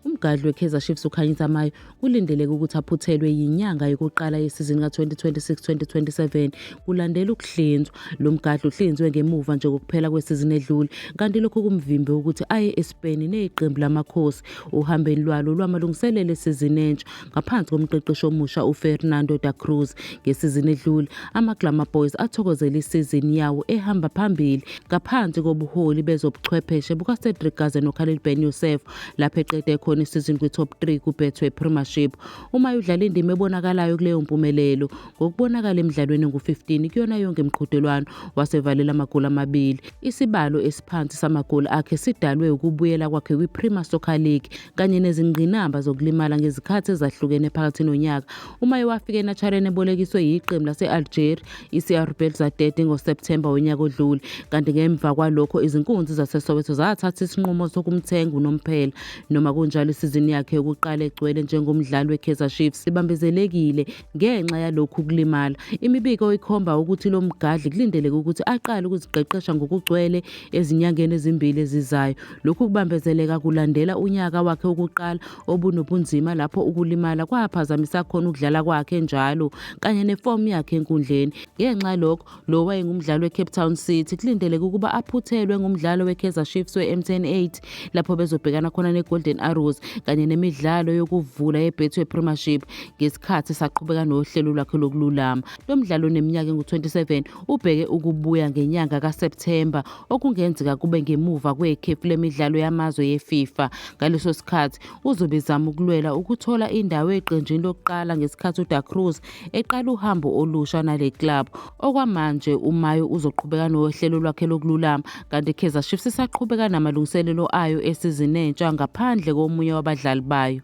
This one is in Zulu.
Umgadli we-Kaizer Chiefs uKhanyisa Mayo kulindeleke ukuthi aphuthelwe yinyanga yokuqala yesizini ka-2026-2027 kulandela ukuhlinzwa. Lo mgadli uhlinzwe ngemuva nje kokuphela kwesizini edlule, kanti lokhu kumvimbe ukuthi aye eSpain neqembu lamakhosi uhambeni lwalo lwamalungiselelo esizini entsha ngaphansi komqeqeshi omusha uFernando da Cruz. Ngesizini edlule amaGlamour Boys athokozela isizini yawo ehamba phambili ngaphansi kobuholi bezobuchwepheshe bukaCedric Gaza noKhalil Ben Yosef lapho eqede khona isizini kwi-top 3 kubhethwe Premiership. Uma udlala indima ebonakalayo kuleyo mpumelelo ngokubonakala emidlalweni ngu-15 kuyona yonke imiqhudelwano, wasevalela amagoli amabili. Isibalo esiphansi samagoli akhe sidalwe ukubuyela kwakhe kwi-Premier Soccer League kanye nezingqinamba zokulimala ngezikhathi ezahlukene phakathi nonyaka. Umayo wafika eNacharene ebolekiswe yiqembu lase-Algeria i-CR Belouizdad ngoSepthemba wonyaka odlule, kanti ngemva kwalokho izinkunzi zaseSoweto zathatha isinqumo sokumthenga unomphela. Noma kunjalo isizini yakhe yokuqala egcwele njengomdlali we-Kaizer Chiefs ibambezelekile ngenxa yalokhu kulimala. Imibiko ikhomba ukuthi lo mgadli kulindeleke ukuthi aqale ukuziqeqesha ngokugcwele ezinyangeni ezimbili ezizayo. Lokhu kubambezeleka kulandela unyaka wakhe wokuqala obunobunzima lapho ukulimala kwaphazamisa khona ukudlala kwakhe njalo kanye nefomu yakhe enkundleni. Ngenxa lokho lo wayengumdlali weCape Town City kulindeleke ukuba aphuthelwe ngumdlalo we-Kaizer Chiefs we-M10-8 lapho bezobhekana khona neGolden Arrows kanye nemidlalo yokuvula yebhethwe Premiership ngesikhathi saqhubeka nohlelo lwakhe lokululama. Lo mdlalo oneminyaka engu-27 ubheke ukubuya ngenyanga kaSepthemba okungenzeka kube ngemuva kwekhefu lemidlalo yamazwe yeFIFA. Ngaleso sikhathi uzobe ezama ukulwela ukuthola indawo eqenjini lokuqala ngesikhathi uDa Cruz eqala uhambo olusha nale club. Okwamanje uMayo uzoqhubeka nohlelo lwakhe lokululama kanti iKaizer Chiefs isaqhubeka namalungiselelo ayo esizini entsha ngaphandle komunye wabadlali bayo.